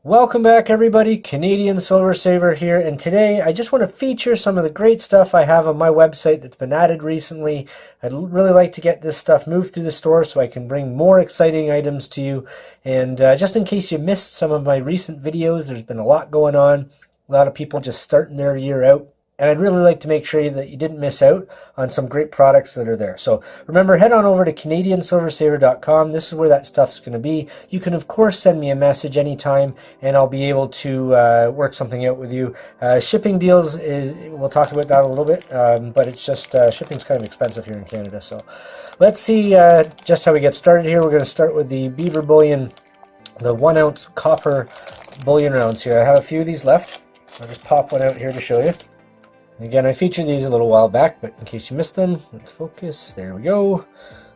Welcome back everybody, Canadian Silver Saver here, and today I just want to feature some of the great stuff I have on my website that's been added recently. I'd really like to get this stuff moved through the store so I can bring more exciting items to you. And just in case you missed some of my recent videos, there's been a lot going on. A lot of people just starting their year out. And I'd really like to make sure that you didn't miss out on some great products that are there. So remember, head on over to canadiansilversaver.com. This is where that stuff's going to be. You can, of course, send me a message anytime, and I'll be able to work something out with you. Shipping deals, we'll talk about that a little bit, but it's just shipping's kind of expensive here in Canada. So let's see just how we get started here. We're going to start with the Beaver Bullion, the 1 ounce copper bullion rounds here. I have a few of these left. I'll just pop one out here to show you. Again, I featured these a little while back, but in case you missed them, let's focus. There we go.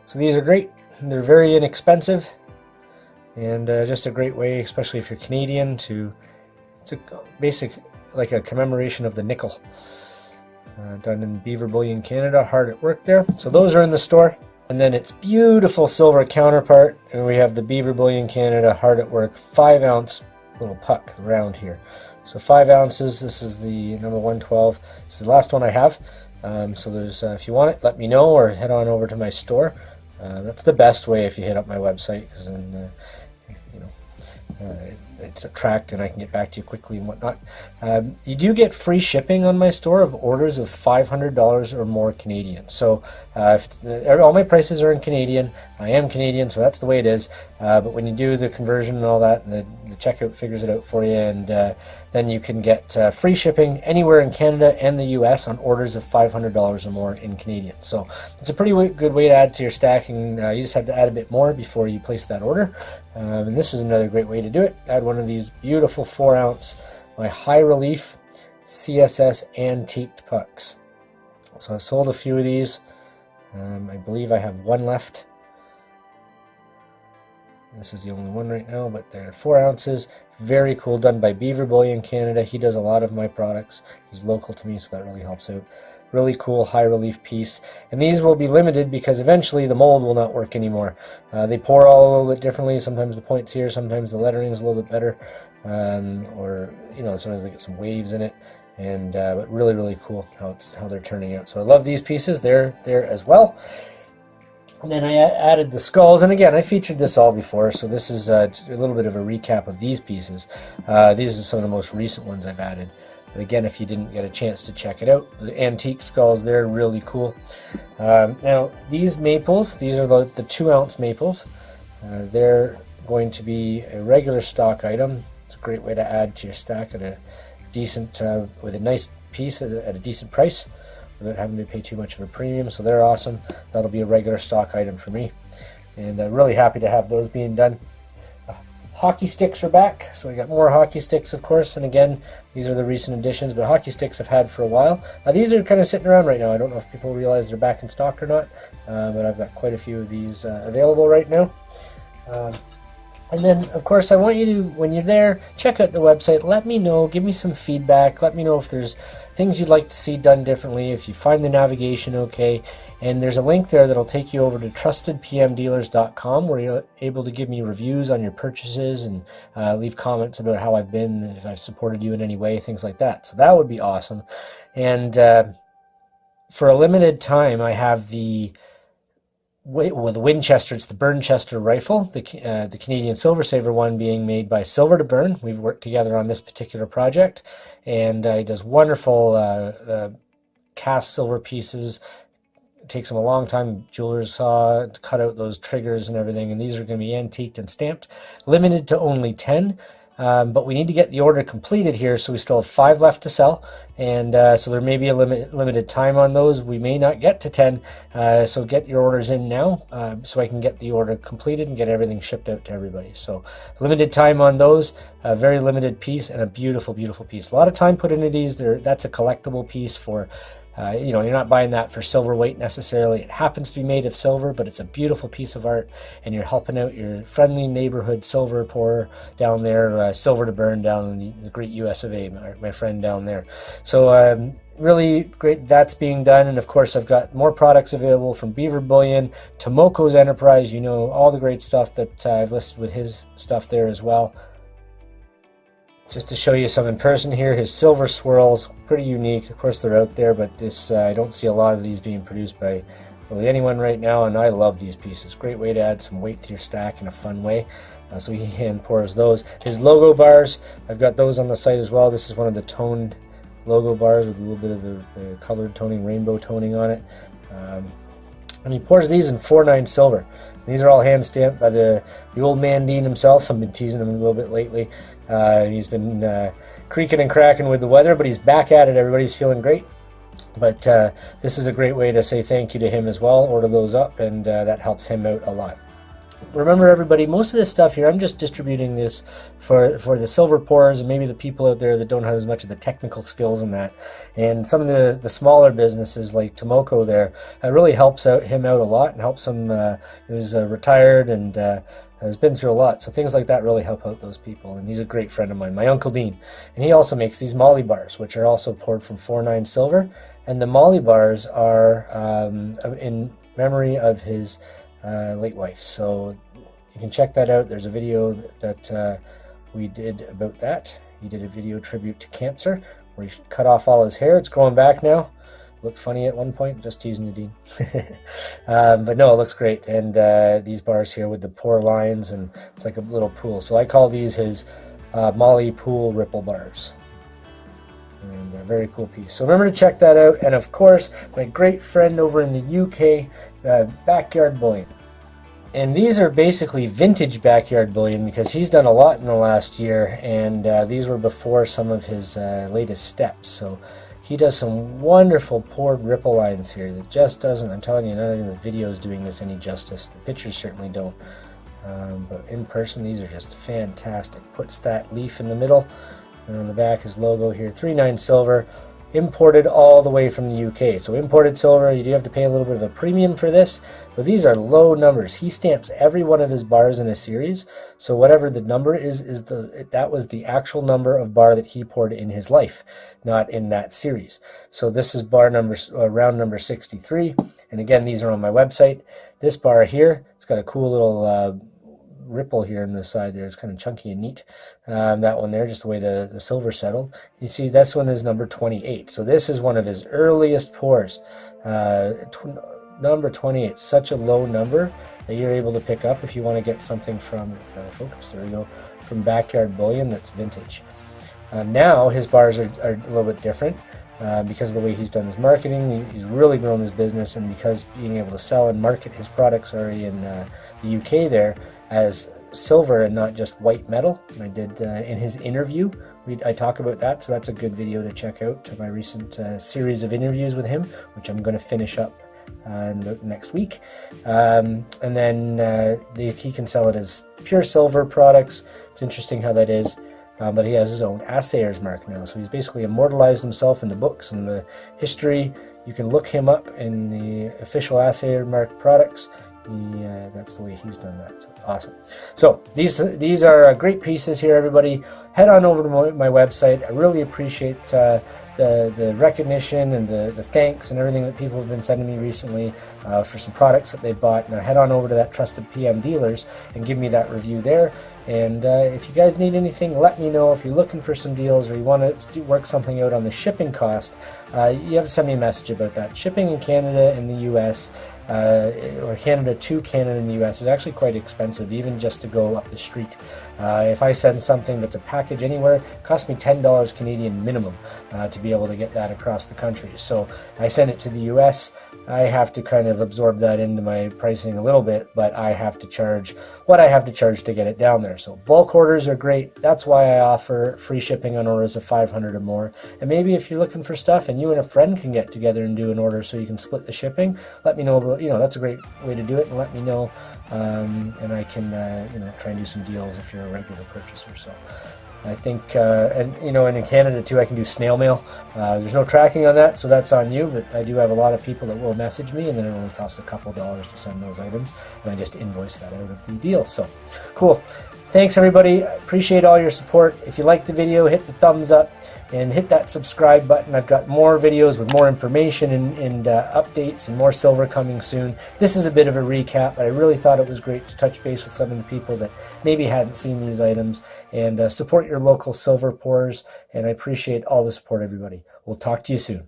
So these are great. They're very inexpensive, and just a great way, especially if you're Canadian, it's a basic, like a commemoration of the nickel. Done in Beaver Bullion, Canada. Hard at work there. So those are in the store. And then its beautiful silver counterpart, and we have the Beaver Bullion, Canada, hard at work, 5 ounce little puck round here. So 5 ounces, this is the number 112. This is the last one I have. So there's, if you want it, let me know, or head on over to my store. That's the best way if you hit up my website, because then, it's tracked and I can get back to you quickly and whatnot. You do get free shipping on my store of orders of $500 or more Canadian. So all my prices are in Canadian. I am Canadian, so that's the way it is. But when you do the conversion and all that, the checkout figures it out for you, and then you can get free shipping anywhere in Canada and the US on orders of $500 or more in Canadian. So it's a pretty good way to add to your stack, and you just have to add a bit more before you place that order. And this is another great way to do it. Add one of these beautiful 4 ounce, my high relief CSS antiqued pucks. So I've sold a few of these. I believe I have one left. This is the only one right now, but they're 4 ounces. Very cool, done by Beaver Bullion, Canada. He does a lot of my products. He's local to me, so that really helps out. Really cool high relief piece. And these will be limited because eventually the mold will not work anymore. They pour all a little bit differently. Sometimes the point's here, sometimes the lettering is a little bit better. Or, sometimes they get some waves in it. And but really, really cool how they're turning out. So I love these pieces. They're there as well. And then I added the skulls, and again, I featured this all before, so this is a little bit of a recap of these pieces. These are some of the most recent ones I've added. But again, if you didn't get a chance to check it out, the antique skulls, they're really cool. Now, these maples, these are the 2 ounce maples. They're going to be a regular stock item. It's a great way to add to your stack at a decent, with a nice piece at a decent price, without having to pay too much of a premium. So they're awesome. That'll be a regular stock item for me, and I'm really happy to have those being done. Hockey sticks are back, so we got more hockey sticks, of course, and again, these are the recent additions, but hockey sticks I've had for a while. These are kind of sitting around right now. I don't know if people realize they're back in stock or not, but I've got quite a few of these available right now. And then, of course, I want you to, when you're there, check out the website. Let me know, give me some feedback. Let me know if there's things you'd like to see done differently, if you find the navigation okay. And there's a link there that'll take you over to trustedpmdealers.com, where you're able to give me reviews on your purchases and leave comments about how I've been, if I've supported you in any way, things like that. So that would be awesome. And for a limited time, I have the Winchester, it's the Burnchester rifle, the Canadian Silver Saver one being made by Silver to Burn. We've worked together on this particular project, and he does wonderful cast silver pieces. It takes them a long time, jeweler's saw, to cut out those triggers and everything, and these are going to be antiqued and stamped. Limited to only 10. But we need to get the order completed here, so we still have 5 left to sell, and so there may be a limited time on those. We may not get to 10, so get your orders in now, so I can get the order completed and get everything shipped out to everybody. So limited time on those, a very limited piece, and a beautiful, beautiful piece. A lot of time put into these. That's a collectible piece for you're not buying that for silver weight necessarily. It happens to be made of silver, but it's a beautiful piece of art, and you're helping out your friendly neighborhood silver pourer down there, Silver to Burn down in the great US of A, my friend down there. So really great that's being done. And of course, I've got more products available from Beaver Bullion, Tomoko's Enterprise, all the great stuff that I've listed with his stuff there as well. Just to show you some in person here, his silver swirls, pretty unique. Of course they're out there, but this I don't see a lot of these being produced by really anyone right now, and I love these pieces. Great way to add some weight to your stack in a fun way. So he hand pours those. His logo bars, I've got those on the site as well. This is one of the toned logo bars with a little bit of the colored toning, rainbow toning on it. And he pours these in 4.9 silver. These are all hand stamped by the old man Dean himself. I've been teasing him a little bit lately. He's been creaking and cracking with the weather, but he's back at it. Everybody's feeling great. But this is a great way to say thank you to him as well. Order those up, and that helps him out a lot. Remember, everybody, most of this stuff here, I'm just distributing this for the silver pourers and maybe the people out there that don't have as much of the technical skills in that. And some of the smaller businesses like Tomoko there, really helps him out a lot and helps him. He was retired and has been through a lot. So things like that really help out those people. And he's a great friend of mine, my Uncle Dean. And he also makes these Molly bars, which are also poured from 4.9 silver. And the Molly bars are in memory of his late wife. So you can check that out. There's a video that we did about that. He did a video tribute to cancer where he cut off all his hair. It's growing back now. Looked funny at one point, just teasing the Dean. But no, it looks great. And these bars here with the pour lines, and it's like a little pool. So I call these his Molly Pool Ripple bars. And a very cool piece. So remember to check that out. And of course, my great friend over in the UK, Backyard Bullion. And these are basically vintage Backyard Bullion because he's done a lot in the last year, and these were before some of his latest steps. So he does some wonderful poured ripple lines here that just doesn't, I'm telling you, none of the video is doing this any justice. The pictures certainly don't. But in person, these are just fantastic. Puts that leaf in the middle, and on the back his logo here, 3.9 silver. Imported all the way from the UK. So imported silver, you do have to pay a little bit of a premium for this, but these are low numbers. He stamps every one of his bars in a series, so whatever the number is that was the actual number of bar that he poured in his life, not in that series. So this is bar number round number 63, and again, these are on my website. This bar here, it's got a cool little ripple here on the side there. It's kind of chunky and neat. That one there, just the way the silver settled. You see this one is number 28. So this is one of his earliest pours. Number 28, such a low number that you're able to pick up if you want to get something from, focus, there we go, from Backyard Bullion that's vintage. Now his bars are a little bit different. Because of the way he's done his marketing, he's really grown his business, and because being able to sell and market his products already in the UK there as silver and not just white metal. And I did in his interview, I talk about that, so that's a good video to check out, to my recent series of interviews with him, which I'm going to finish up next week. And then he can sell it as pure silver products. It's interesting how that is. But he has his own assayer's mark now, so he's basically immortalized himself in the books and the history. You can look him up in the official assayer mark products. That's the way he's done that. So awesome. So these are great pieces here, everybody. Head on over to my website. I really appreciate the recognition and the thanks and everything that people have been sending me recently for some products that they bought. Now head on over to that Trusted PM Dealers and give me that review there. And if you guys need anything, let me know. If you're looking for some deals or you want to work something out on the shipping cost, you have to send me a message about that. Shipping in Canada and the US, or Canada to Canada and the US, is actually quite expensive, even just to go up the street. If I send something that's a package anywhere, it costs me $10 Canadian minimum to be able to get that across the country. So I send it to the US, I have to kind of absorb that into my pricing a little bit, but I have to charge what I have to charge to get it down there. So bulk orders are great. That's why I offer free shipping on orders of 500 or more. And maybe if you're looking for stuff and you and a friend can get together and do an order so you can split the shipping, let me know about, that's a great way to do it, and let me know, and I can, try and do some deals if you're a regular purchaser. So I think, and in Canada too, I can do snail mail. There's no tracking on that, so that's on you, but I do have a lot of people that will message me, and then it only costs a couple dollars to send those items, and I just invoice that out of the deal. So cool. Thanks everybody. I appreciate all your support. If you liked the video, hit the thumbs up. and hit that subscribe button. I've got more videos with more information and updates and more silver coming soon. This is a bit of a recap, but I really thought it was great to touch base with some of the people that maybe hadn't seen these items, and support your local silver pourers, and I appreciate all the support, everybody. We'll talk to you soon.